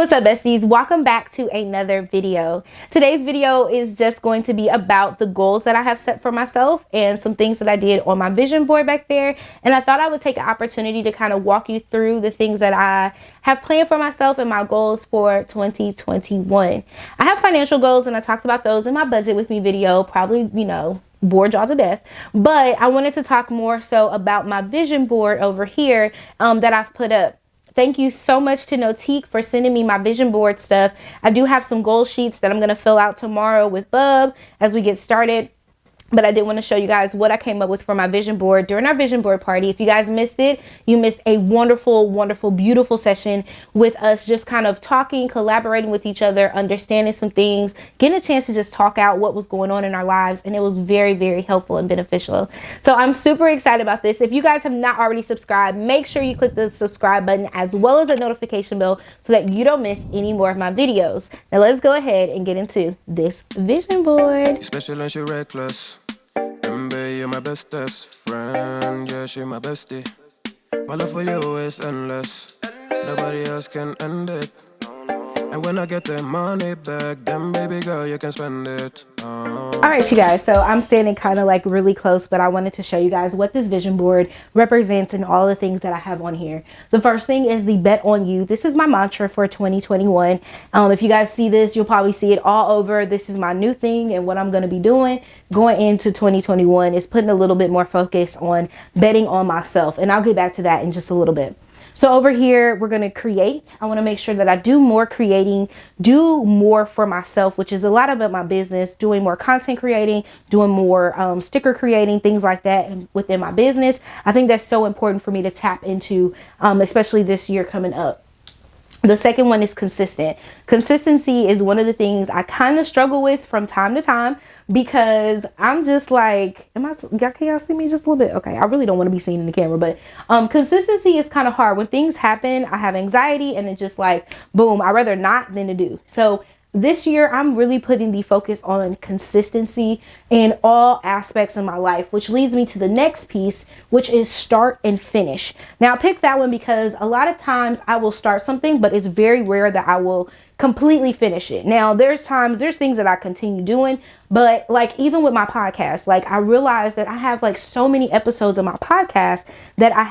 What's up, besties? Welcome back to another video. Today's video is just going to be about the goals that I have set for myself and some things that I did on my vision board back there. And I thought I would take an opportunity to kind of walk you through the things that I have planned for myself and my goals for 2021. I have financial goals, and I talked about those in my budget with me video, probably, bored y'all to death. But I wanted to talk more so about my vision board over here that I've put up. Thank you so much to Notique for sending me my vision board stuff. I do have some goal sheets that I'm going to fill out tomorrow with Bub as we get started. But I did want to show you guys what I came up with for my vision board during our vision board party. If you guys missed it, you missed a wonderful, wonderful, beautiful session with us just kind of talking, collaborating with each other, understanding some things, getting a chance to just talk out what was going on in our lives. And it was very, very helpful and beneficial. So I'm super excited about this. If you guys have not already subscribed, make sure you click the subscribe button as well as the notification bell so that you don't miss any more of my videos. Now let's go ahead and get into this vision board. Special and she reckless. You're my bestest friend, yeah, she my bestie. My love for you is endless. Nobody else can end it. And when I get the money back, then baby girl, you can spend it. All right, you guys, so I'm standing kind of like really close, but I wanted to show you guys what this vision board represents and all the things that I have on here. The first thing is the bet on you. This is my mantra for 2021. If you guys see this, you'll probably see it all over. This is my new thing, and what I'm going to be doing going into 2021 is putting a little bit more focus on betting on myself, and I'll get back to that in just a little bit. So over here, we're going to create. I want to make sure that I do more creating, do more for myself, which is a lot about my business, doing more content creating, doing more sticker creating, things like that within my business. I think that's so important for me to tap into, especially this year coming up. The second one is consistent. Consistency is one of the things I kind of struggle with from time to time because I'm just like, can y'all see me just a little bit? Okay, I really don't want to be seen in the camera, but consistency is kind of hard. When things happen, I have anxiety and it's just like, boom, I'd rather not than to do. So this year, I'm really putting the focus on consistency in all aspects of my life, which leads me to the next piece, which is start and finish. Now, I picked that one because a lot of times I will start something, but it's very rare that I will completely finish it. Now, there's things that I continue doing, but like even with my podcast, like I realized that I have like so many episodes of my podcast that I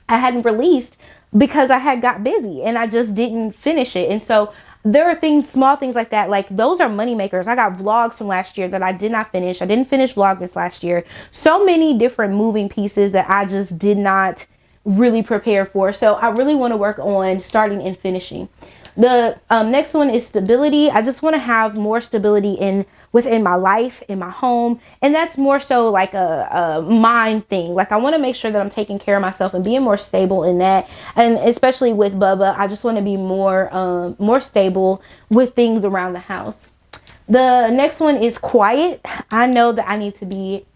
hadn't released because I had got busy and I just didn't finish it. And so there are things, small things like that, like those are money makers. I got vlogs from last year that I did not finish. I didn't finish Vlogmas last year. So many different moving pieces that I just did not really prepare for. So I really want to work on starting and finishing. The next one is stability. I just want to have more stability within my life, in my home. And that's more so like a mind thing. Like I want to make sure that I'm taking care of myself and being more stable in that. And especially with Bubba, I just want to be more stable with things around the house. The next one is quiet. I know that I need to be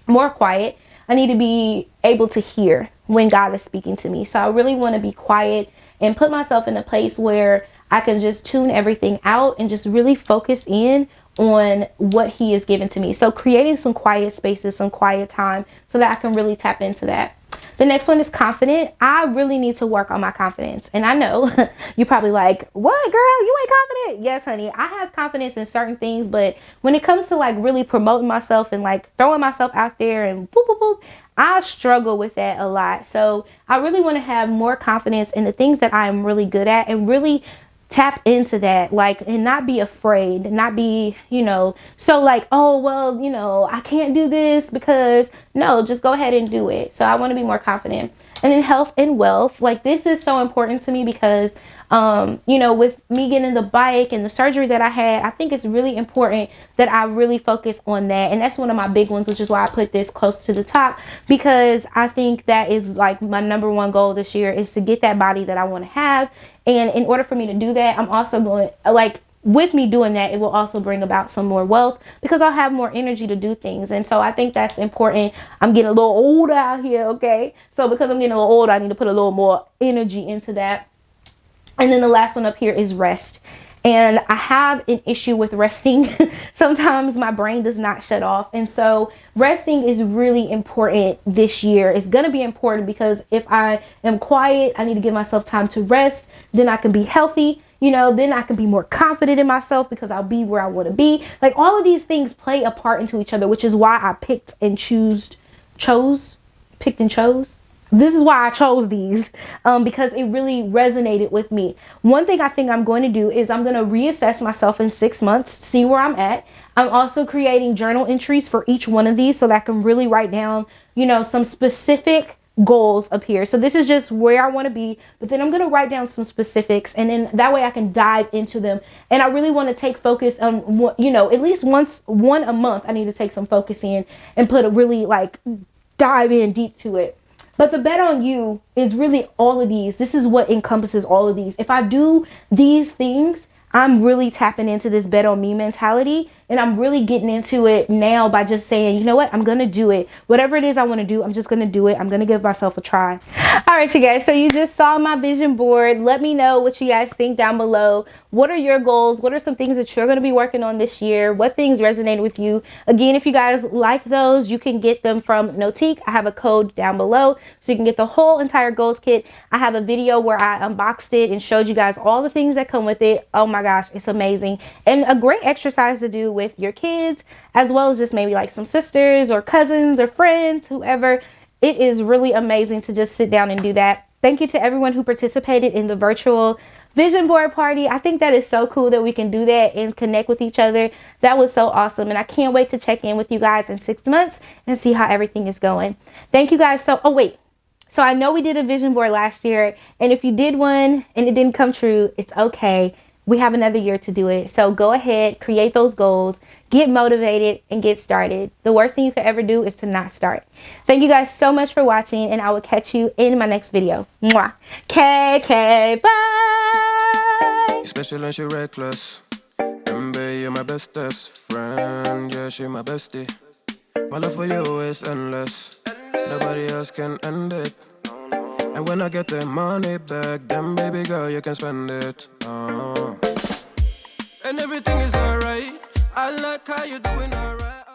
more quiet. I need to be able to hear when God is speaking to me. So I really want to be quiet and put myself in a place where I can just tune everything out and just really focus in on what he is giving to me. So creating some quiet spaces, some quiet time so that I can really tap into that. The next one is confident. I really need to work on my confidence. And I know you're probably like, what, girl, you ain't confident? Yes, honey, I have confidence in certain things, but when it comes to like really promoting myself and like throwing myself out there and boop, boop, boop, I struggle with that a lot. So I really want to have more confidence in the things that I am really good at and really tap into that, like, and not be afraid, not be, so like, oh, well, I can't do this because no, just go ahead and do it. So I want to be more confident. And then health and wealth, like this is so important to me because, with me getting the bike and the surgery that I had, I think it's really important that I really focus on that. And that's one of my big ones, which is why I put this close to the top, because I think that is like my number one goal this year is to get that body that I want to have. And in order for me to do that, I'm also going with me doing that, it will also bring about some more wealth because I'll have more energy to do things. And so I think that's important. I'm getting a little older out here. Okay. So because I'm getting a little older, I need to put a little more energy into that. And then the last one up here is rest. And I have an issue with resting. Sometimes my brain does not shut off. And so resting is really important this year. It's going to be important because if I am quiet, I need to give myself time to rest, then I can be healthy, you know, then I can be more confident in myself because I'll be where I want to be. Like, all of these things play a part into each other, which is why I picked and chose. This is why I chose these, because it really resonated with me. One thing I think I'm going to do is I'm going to reassess myself in 6 months, see where I'm at. I'm also creating journal entries for each one of these so that I can really write down, you know, some specific goals up here. So this is just where I want to be, but then I'm going to write down some specifics, and then that way I can dive into them. And I really want to take focus on, you know, at least one a month. I need to take some focus in and put a really, like, dive in deep to it. But the bet on you is really all of these. This is what encompasses all of these. If I do these things, I'm really tapping into this bet on me mentality, and I'm really getting into it now by just saying, you know what, I'm gonna do it. Whatever it is I want to do, I'm just gonna do it. I'm gonna give myself a try. All right, you guys, so you just saw my vision board. Let me know what you guys think down below. What are your goals? What are some things that you're going to be working on this year? What things resonate with you? Again, if you guys like those, you can get them from Notique. I have a code down below so you can get the whole entire goals kit. I have a video where I unboxed it and showed you guys all the things that come with it. Oh my gosh, it's amazing. And a great exercise to do with your kids, as well as just maybe like some sisters or cousins or friends, whoever. It is really amazing to just sit down and do that. Thank you to everyone who participated in the virtual vision board party. I think that is so cool that we can do that and connect with each other. That was so awesome, and I can't wait to check in with you guys in 6 months and see how everything is going. Thank you guys. So I know we did a vision board last year, and if you did one and it didn't come true, it's okay. We have another year to do it. So go ahead, create those goals, get motivated, and get started. The worst thing you could ever do is to not start. Thank you guys so much for watching, and I will catch you in my next video. Mwah. KK, bye. Special and she reckless. Remember, you're my bestest friend. Yeah, she my bestie. My love for you is endless. Nobody else can end it. And when I get the money back, then baby girl, you can spend it. And everything is alright. I like how you're doing alright.